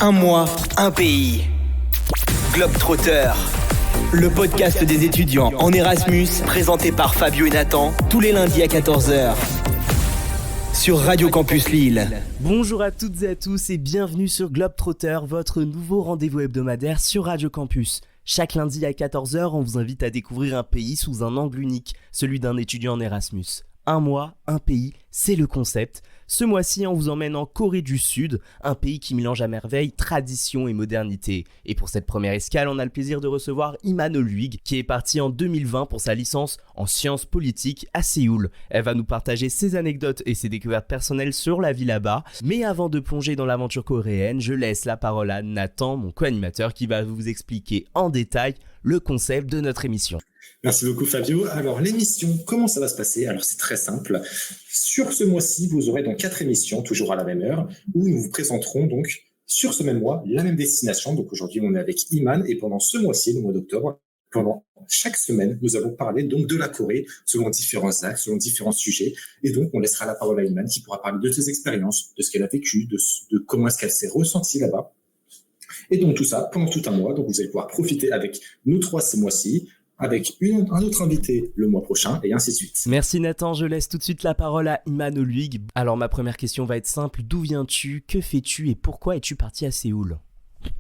Un mois, un pays. Globetrotter, le podcast des étudiants en Erasmus, présenté par Fabio et Nathan, tous les lundis à 14h. Sur Radio Campus Lille. Bonjour à toutes et à tous et bienvenue sur Globetrotter, votre nouveau rendez-vous hebdomadaire sur Radio Campus. Chaque lundi à 14h, on vous invite à découvrir un pays sous un angle unique, celui d'un étudiant en Erasmus. Un mois, un pays, c'est le concept. Ce mois-ci, on vous emmène en Corée du Sud, un pays qui mélange à merveille tradition et modernité. Et pour cette première escale, on a le plaisir de recevoir Iman Oluig, qui est partie en 2020 pour sa licence en sciences politiques à Séoul. Elle va nous partager ses anecdotes et ses découvertes personnelles sur la vie là-bas. Mais avant de plonger dans l'aventure coréenne, je laisse la parole à Nathan, mon co-animateur, qui va vous expliquer en détail le concept de notre émission. Merci beaucoup Fabio. Alors l'émission, comment ça va se passer? Alors c'est très simple. Sur ce mois-ci, vous aurez donc 4 émissions, toujours à la même heure, où nous vous présenterons donc sur ce même mois la même destination. Donc aujourd'hui, on est avec Iman et pendant ce mois-ci, le mois d'octobre, pendant chaque semaine, nous allons parler donc de la Corée selon différents axes, selon différents sujets. Et donc on laissera la parole à Iman qui pourra parler de ses expériences, de ce qu'elle a vécu, de comment est-ce qu'elle s'est ressentie là-bas. Et donc tout ça pendant tout un mois. Donc vous allez pouvoir profiter avec nous trois ce mois-ci, avec un autre invité le mois prochain, et ainsi de suite. Merci Nathan, je laisse tout de suite la parole à Iman Oluig. Alors ma première question va être simple, d'où viens-tu, que fais-tu et pourquoi es-tu parti à Séoul?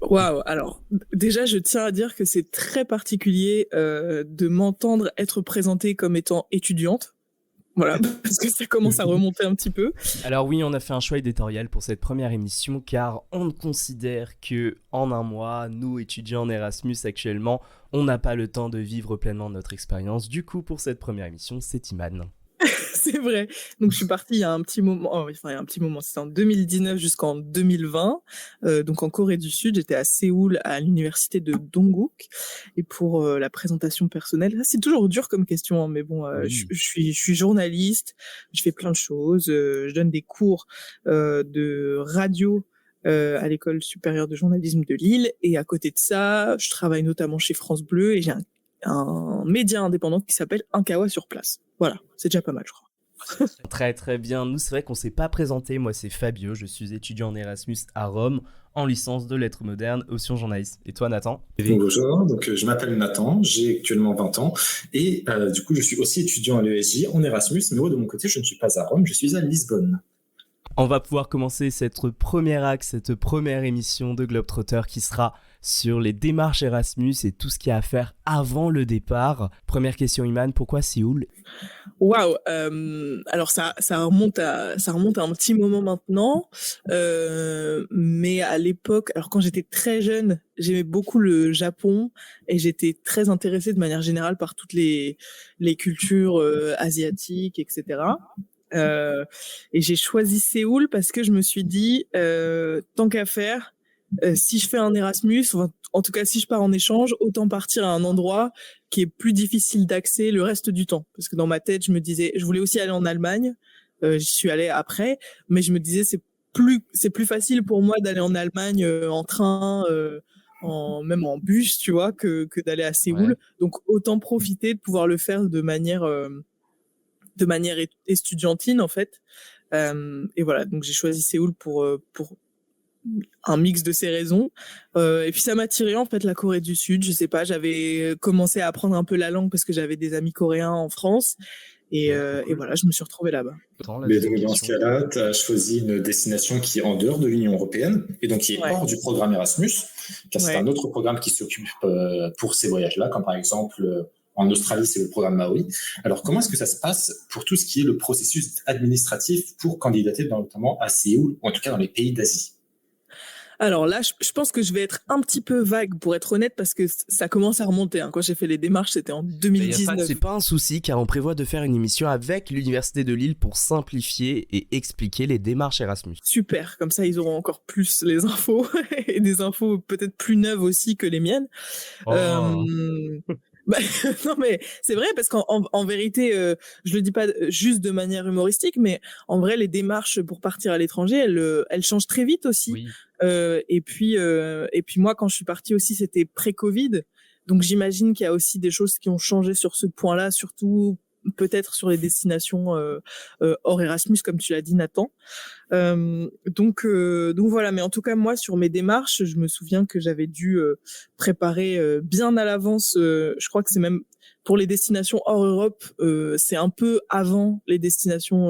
Waouh, alors déjà je tiens à dire que c'est très particulier de m'entendre être présentée comme étant étudiante. Voilà, parce que ça commence à remonter un petit peu. Alors oui, on a fait un choix éditorial pour cette première émission car on considère que en un mois, nous étudiants en Erasmus actuellement, on n'a pas le temps de vivre pleinement notre expérience. Du coup, pour cette première émission, c'est Iman. C'est vrai. Donc, je suis partie il y a un petit moment. Il y a un petit moment. C'était en 2019 jusqu'en 2020. Donc, en Corée du Sud, j'étais à Séoul, à l'université de Dongguk. Et pour la présentation personnelle, c'est toujours dur comme question, hein, mais bon, oui. je suis journaliste. Je fais plein de choses. Je donne des cours de radio à l'école supérieure de journalisme de Lille. Et à côté de ça, je travaille notamment chez France Bleu et j'ai un média indépendant qui s'appelle Un Kawa sur place. Voilà, c'est déjà pas mal, je crois. Très très bien, nous c'est vrai qu'on s'est pas présenté, moi c'est Fabio, je suis étudiant en Erasmus à Rome, en licence de lettres modernes, option journaliste. Et toi Nathan? Bonjour, donc je m'appelle Nathan, j'ai actuellement 20 ans et du coup je suis aussi étudiant à l'ESJ en Erasmus, mais moi de mon côté je ne suis pas à Rome, je suis à Lisbonne. On va pouvoir commencer cette première émission de Globetrotter qui sera sur les démarches Erasmus et tout ce qu'il y a à faire avant le départ. Première question Iman, pourquoi Séoul? Waouh, alors ça remonte à un petit moment maintenant, mais à l'époque, alors quand j'étais très jeune, j'aimais beaucoup le Japon et j'étais très intéressée de manière générale par toutes les cultures asiatiques, etc. Et j'ai choisi Séoul parce que je me suis dit tant qu'à faire, si je fais un Erasmus, enfin, en tout cas si je pars en échange, autant partir à un endroit qui est plus difficile d'accès le reste du temps. Parce que dans ma tête, je me disais, je voulais aussi aller en Allemagne, j'y suis allée après, mais je me disais c'est plus facile pour moi d'aller en Allemagne en train, même en bus, tu vois, que d'aller à Séoul. Ouais. Donc autant profiter de pouvoir le faire de manière estudiantine en fait. Et voilà, donc j'ai choisi Séoul pour un mix de ces raisons. Et puis ça m'a attiré en fait la Corée du Sud. Je sais pas, j'avais commencé à apprendre un peu la langue parce que j'avais des amis coréens en France. Et voilà, je me suis retrouvée là-bas. Mais donc dans ce cas-là, tu as choisi une destination qui est en dehors de l'Union européenne et donc qui est hors du programme Erasmus, car c'est un autre programme qui s'occupe pour ces voyages-là, comme par exemple en Australie, c'est le programme Maori. Alors, comment est-ce que ça se passe pour tout ce qui est le processus administratif pour candidater notamment à Séoul, ou en tout cas dans les pays d'Asie? Alors là, je pense que je vais être un petit peu vague pour être honnête parce que ça commence à remonter. Hein. Quand j'ai fait les démarches, c'était en 2019. C'est pas un souci car on prévoit de faire une émission avec l'Université de Lille pour simplifier et expliquer les démarches Erasmus. Super, comme ça ils auront encore plus les infos et des infos peut-être plus neuves aussi que les miennes. Bah, non mais c'est vrai parce qu'en vérité, je le dis pas juste de manière humoristique, mais en vrai les démarches pour partir à l'étranger, elles changent très vite aussi. Oui. Et puis moi quand je suis partie aussi c'était pré-Covid, donc j'imagine qu'il y a aussi des choses qui ont changé sur ce point-là, surtout peut-être sur les destinations hors Erasmus, comme tu l'as dit, Nathan. Donc voilà. Mais en tout cas, moi, sur mes démarches, je me souviens que j'avais dû préparer bien à l'avance. Je crois que c'est même pour les destinations hors Europe, c'est un peu avant les destinations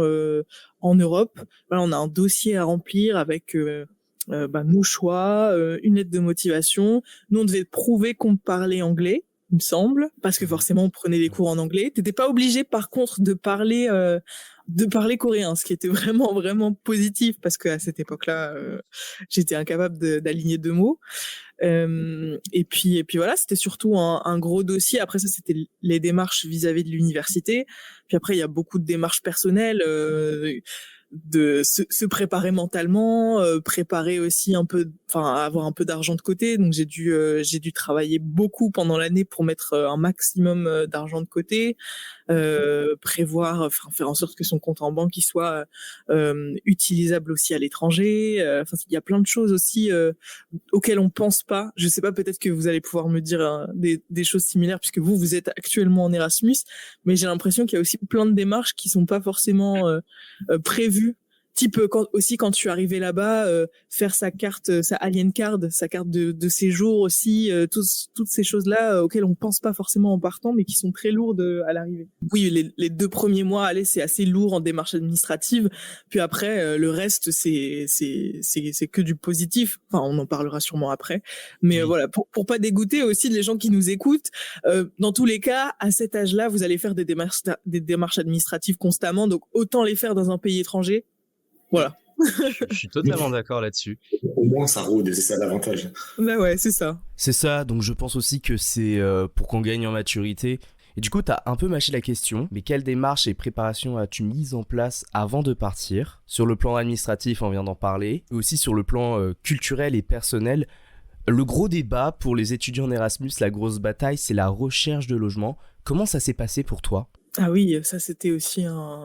en Europe. Voilà, on a un dossier à remplir avec nos choix, une lettre de motivation. Nous, on devait prouver qu'on parlait anglais, il me semble, parce que forcément, on prenait des cours en anglais. T'étais pas obligé, par contre, de parler coréen, ce qui était vraiment, vraiment positif, parce qu'à cette époque-là, j'étais incapable d'aligner 2 mots. Et puis voilà, c'était surtout un gros dossier. Après ça, c'était les démarches vis-à-vis de l'université. Puis après, il y a beaucoup de démarches personnelles, de se préparer mentalement, préparer aussi avoir un peu d'argent de côté. Donc j'ai dû travailler beaucoup pendant l'année pour mettre un maximum d'argent de côté, prévoir, faire en sorte que son compte en banque il soit utilisable aussi à l'étranger. Il y a plein de choses aussi auxquelles on pense pas. Je sais pas, peut-être que vous allez pouvoir me dire des choses similaires puisque vous êtes actuellement en Erasmus, mais j'ai l'impression qu'il y a aussi plein de démarches qui sont pas forcément prévues. Type quand tu es arrivé là-bas, faire sa carte, sa alien card, sa carte de séjour aussi, toutes ces choses-là auxquelles on pense pas forcément en partant, mais qui sont très lourdes à l'arrivée. Oui, les 2 premiers mois, c'est assez lourd en démarche administrative. Puis après, le reste, c'est que du positif. Enfin, on en parlera sûrement après. Mais voilà, pour pas dégoûter aussi les gens qui nous écoutent, dans tous les cas, à cet âge-là, vous allez faire des démarches administratives constamment. Donc autant les faire dans un pays étranger. Voilà. Je suis totalement d'accord là-dessus. Au moins, ça rôde, c'est ça l'avantage. Bah ouais, c'est ça. C'est ça, donc je pense aussi que c'est pour qu'on gagne en maturité. Et du coup, t'as un peu mâché la question, mais quelles démarches et préparations as-tu mises en place avant de partir ? Sur le plan administratif, on vient d'en parler, et aussi sur le plan culturel et personnel. Le gros débat pour les étudiants en Erasmus, la grosse bataille, c'est la recherche de logement. Comment ça s'est passé pour toi ? Ah oui, ça c'était aussi un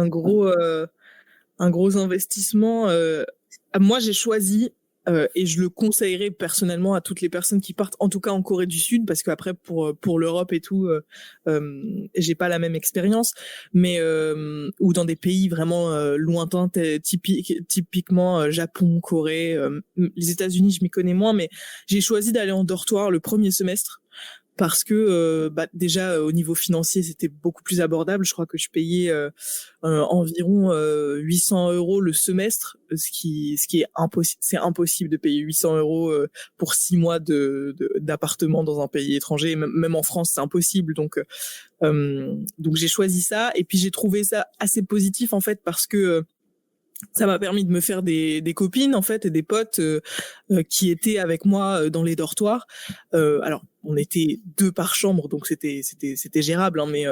gros investissement. Moi, j'ai choisi et je le conseillerais personnellement à toutes les personnes qui partent, en tout cas en Corée du Sud, parce qu'après pour l'Europe et tout, j'ai pas la même expérience, mais ou dans des pays vraiment lointains, typiquement Japon, Corée, les États-Unis, je m'y connais moins, mais j'ai choisi d'aller en dortoir le premier semestre. Parce que déjà au niveau financier c'était beaucoup plus abordable. Je crois que je payais environ 800 € le semestre, ce qui est impossible. C'est impossible de payer 800 € pour 6 mois d'appartement dans un pays étranger. Même en France c'est impossible. Donc j'ai choisi ça et puis j'ai trouvé ça assez positif en fait parce que ça m'a permis de me faire des copines en fait et des potes qui étaient avec moi dans les dortoirs. Alors on était 2 par chambre donc c'était gérable hein, mais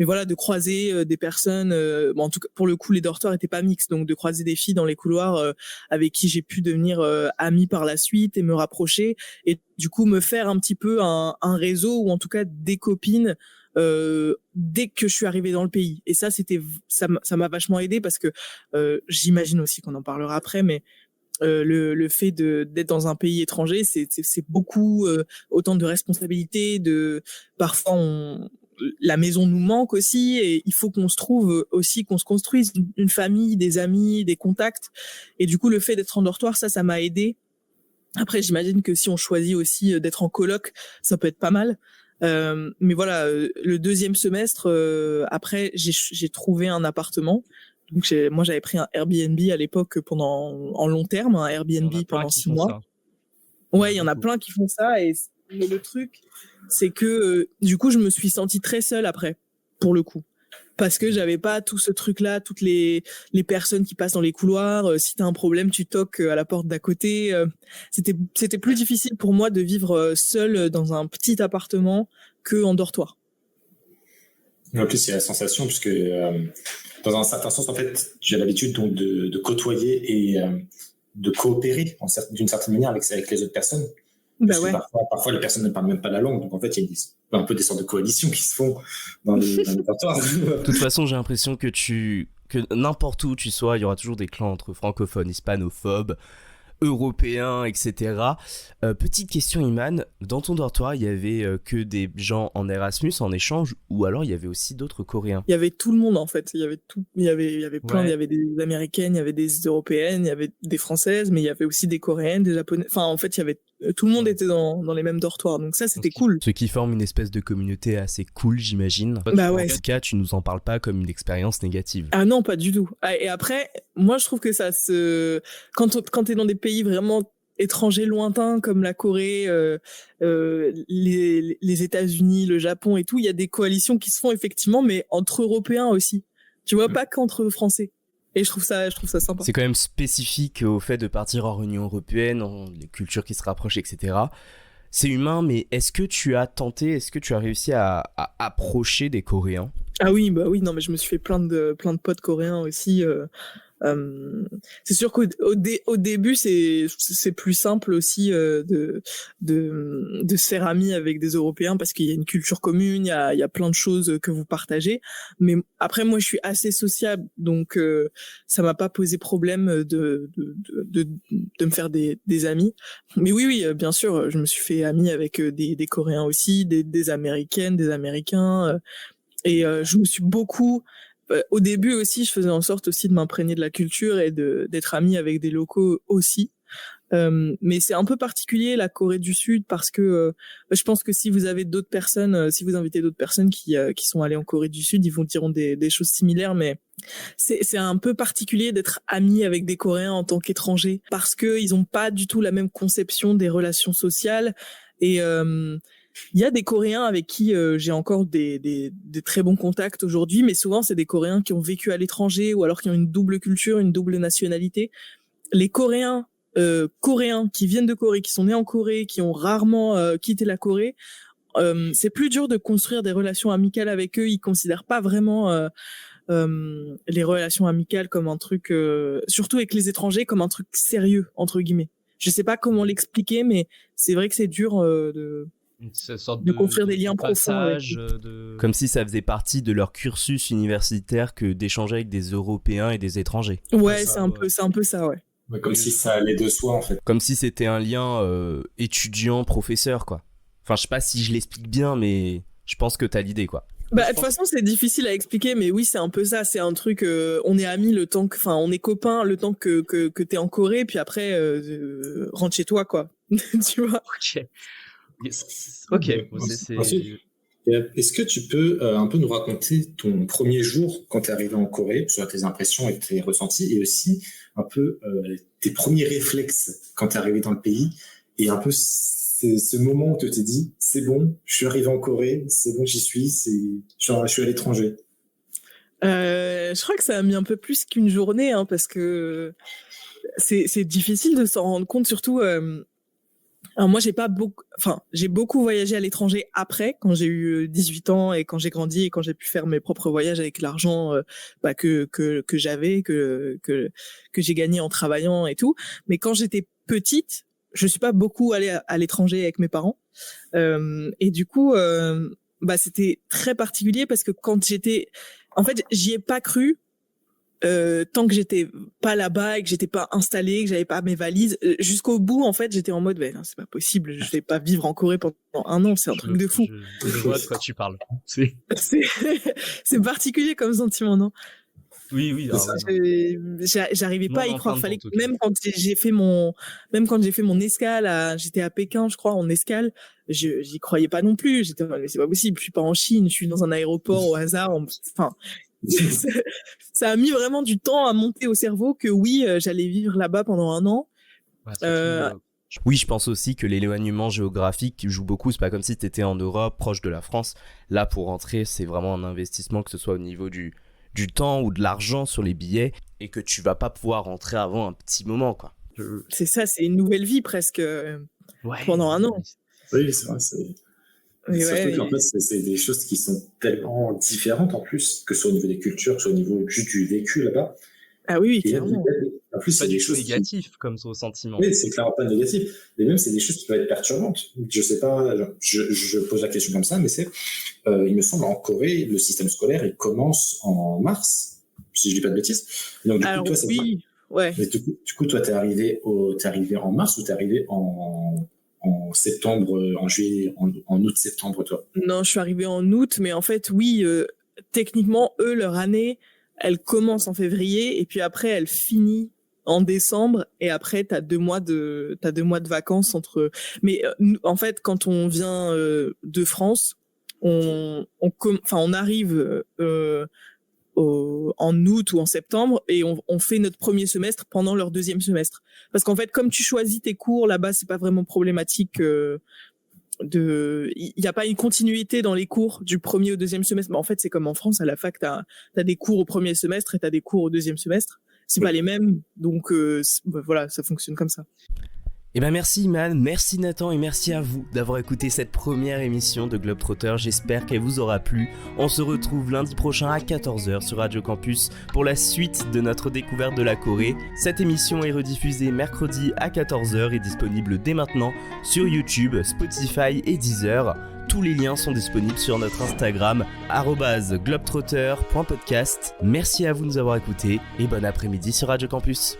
voilà, de croiser des personnes en tout cas pour le coup les dortoirs étaient pas mixtes, donc de croiser des filles dans les couloirs avec qui j'ai pu devenir amie par la suite et me rapprocher et du coup me faire un petit peu un réseau ou en tout cas des copines dès que je suis arrivée dans le pays. Et ça m'a vachement aidé parce que j'imagine aussi qu'on en parlera après, mais le fait d'être dans un pays étranger, c'est beaucoup autant de responsabilités, parfois la maison nous manque aussi et il faut qu'on se trouve aussi, qu'on se construise une famille, des amis, des contacts. Et du coup, le fait d'être en dortoir, ça m'a aidé. Après, j'imagine que si on choisit aussi d'être en coloc, ça peut être pas mal. Mais voilà, le 2e semestre, après, j'ai trouvé un appartement. Donc moi, j'avais pris un Airbnb à l'époque en long terme, un Airbnb pendant 6 mois. Ouais, il y en a plein qui font ça. Mais le truc, c'est que du coup, je me suis sentie très seule après, pour le coup. Parce que j'avais pas tout ce truc-là, toutes les personnes qui passent dans les couloirs. Si t'as un problème, tu toques à la porte d'à côté. C'était plus difficile pour moi de vivre seule dans un petit appartement que en dortoir. En plus, il y a la sensation, puisque dans un certain sens, en fait, j'ai l'habitude donc de côtoyer et de coopérer d'une certaine manière avec les autres personnes. Parce que parfois, les personnes ne parlent même pas la langue. Donc, en fait, il y a un peu des sortes de coalitions qui se font dans les dortoirs. De toute façon, j'ai l'impression que n'importe où tu sois, il y aura toujours des clans entre francophones, hispanophones. européens, etc. Petite question, Iman, dans ton dortoir, il y avait que des gens en Erasmus, en échange, ou alors il y avait aussi d'autres Coréens? Il y avait tout le monde en fait. Il y avait tout. Il y avait plein. Ouais. Il y avait des Américaines, il y avait des Européennes, il y avait des Françaises, mais il y avait aussi des Coréennes, des Japonaises. Enfin, en fait, il y avait tout le monde était dans les mêmes dortoirs. Donc ça, c'était cool. Ce qui forme une espèce de communauté assez cool, j'imagine. Bah ouais. En tout cas, tu nous en parles pas comme une expérience négative. Ah non, pas du tout. Ah, et après, moi, je trouve que ça se... Quand t'es dans des pays vraiment étrangers lointains comme la Corée, les États-Unis, le Japon et tout, il y a des coalitions qui se font effectivement, mais entre Européens aussi. Tu vois, pas qu'entre Français. Et je trouve ça sympa. C'est quand même spécifique au fait de partir hors Union Européenne, les cultures qui se rapprochent, etc. C'est humain, mais est-ce que tu as réussi à approcher des Coréens? Ah oui, bah oui, non, mais je me suis fait plein de potes coréens aussi. C'est sûr qu'au début c'est plus simple aussi de se faire ami avec des Européens parce qu'il y a une culture commune, il y a plein de choses que vous partagez. Mais après moi je suis assez sociable, donc ça m'a pas posé problème de me faire des amis. Mais oui, bien sûr, je me suis fait ami avec des Coréens aussi, des Américaines, des Américains, et je me suis beaucoup... Au début aussi, je faisais en sorte aussi de m'imprégner de la culture et d'être ami avec des locaux aussi. Mais c'est un peu particulier la Corée du Sud parce que je pense que si vous avez d'autres personnes, si vous invitez d'autres personnes qui sont allées en Corée du Sud, ils vous diront des choses similaires. Mais c'est un peu particulier d'être ami avec des Coréens en tant qu'étranger parce que ils ont pas du tout la même conception des relations sociales et il y a des Coréens avec qui j'ai encore des très bons contacts aujourd'hui, mais souvent c'est des Coréens qui ont vécu à l'étranger ou alors qui ont une double culture, une double nationalité. Les Coréens qui viennent de Corée, qui sont nés en Corée, qui ont rarement quitté la Corée, c'est plus dur de construire des relations amicales avec eux. Ils considèrent pas vraiment les relations amicales comme un truc, surtout avec les étrangers, comme un truc sérieux entre guillemets. Je sais pas comment l'expliquer, mais c'est vrai que c'est dur de construire des liens profonds avec eux. Comme si ça faisait partie de leur cursus universitaire que d'échanger avec des Européens et des étrangers. Ouais, c'est un peu ça, ouais. Ouais, comme si ça allait de soi, en fait. Comme si c'était un lien étudiant-professeur, quoi. Enfin, je sais pas si je l'explique bien, mais je pense que t'as l'idée, quoi. Bah, de toute façon, c'est difficile à expliquer, mais oui, c'est un peu ça. C'est un truc, on est amis on est copains le temps que t'es en Corée, puis après, rentre chez toi, quoi. Tu vois. Ok. Ok. Est-ce que tu peux un peu nous raconter ton premier jour quand tu es arrivé en Corée, sur tes impressions et tes ressentis, et aussi un peu tes premiers réflexes quand tu es arrivé dans le pays, et un peu ce moment où tu t'es dit, c'est bon, je suis arrivé en Corée, c'est bon, j'y suis, je suis à l'étranger. Je crois que ça a mis un peu plus qu'une journée, hein, parce que c'est difficile de s'en rendre compte, surtout... Alors moi j'ai beaucoup voyagé à l'étranger après, quand j'ai eu 18 ans et quand j'ai grandi et quand j'ai pu faire mes propres voyages avec l'argent que j'avais, que j'ai gagné en travaillant et tout. Mais quand j'étais petite, je suis pas beaucoup allée à l'étranger avec mes parents, et du coup c'était très particulier parce que en fait j'y ai pas cru. Tant que j'étais pas là-bas et que j'étais pas installée, que j'avais pas mes valises, jusqu'au bout en fait j'étais en mode non, c'est pas possible, je vais pas vivre en Corée pendant un an, c'est un truc de fou. Je vois de quoi tu parles. C'est particulier comme sentiment, non? Oui. J'arrivais pas à y croire. Fallait que même quand j'ai fait mon escale, j'étais à Pékin, je crois, en escale, j'y croyais pas non plus. J'étais mais c'est pas possible, je suis pas en Chine, je suis dans un aéroport au hasard. Enfin, ça a mis vraiment du temps à monter au cerveau que oui, j'allais vivre là-bas pendant un an. Oui, je pense aussi que l'éloignement géographique joue beaucoup. C'est pas comme si t'étais en Europe, proche de la France. Là, pour rentrer, c'est vraiment un investissement, que ce soit au niveau du temps ou de l'argent sur les billets, et que tu vas pas pouvoir rentrer avant un petit moment, quoi. C'est ça, c'est une nouvelle vie presque pendant un an. Oui, c'est vrai. Surtout qu'en fait, c'est des choses qui sont tellement différentes en plus, que ce soit au niveau des cultures, que ce soit au niveau juste du vécu là-bas. Ah oui, clairement. En plus, c'est des choses négatives comme sentiment. Oui, c'est clairement pas négatif. Mais même, c'est des choses qui peuvent être perturbantes. Je sais pas, je pose la question comme ça, mais il me semble, en Corée, le système scolaire, il commence en mars, si je dis pas de bêtises. Donc, du coup, toi, Ouais. Mais du coup, toi, t'es arrivé en mars ou t'es arrivé en septembre, en juillet, en août-septembre, toi? Non, je suis arrivée en août, mais en fait, oui, techniquement, eux, leur année, elle commence en février et puis après, elle finit en décembre et après, t'as 2 mois de vacances entre. Mais en fait, quand on vient de France, on arrive en août ou en septembre et on fait notre premier semestre pendant leur deuxième semestre. Parce qu'en fait, comme tu choisis tes cours là-bas, c'est pas vraiment problématique. Il n'y a pas une continuité dans les cours du premier au deuxième semestre. Mais en fait, c'est comme en France, à la fac, t'as des cours au premier semestre et t'as des cours au deuxième semestre. C'est pas les mêmes, donc voilà, ça fonctionne comme ça. Eh ben merci Iman, merci Nathan et merci à vous d'avoir écouté cette première émission de Globetrotter. J'espère qu'elle vous aura plu. On se retrouve lundi prochain à 14h sur Radio Campus pour la suite de notre découverte de la Corée. Cette émission est rediffusée mercredi à 14h et disponible dès maintenant sur YouTube, Spotify et Deezer. Tous les liens sont disponibles sur notre Instagram @globetrotter.podcast. Merci à vous de nous avoir écoutés et bon après-midi sur Radio Campus.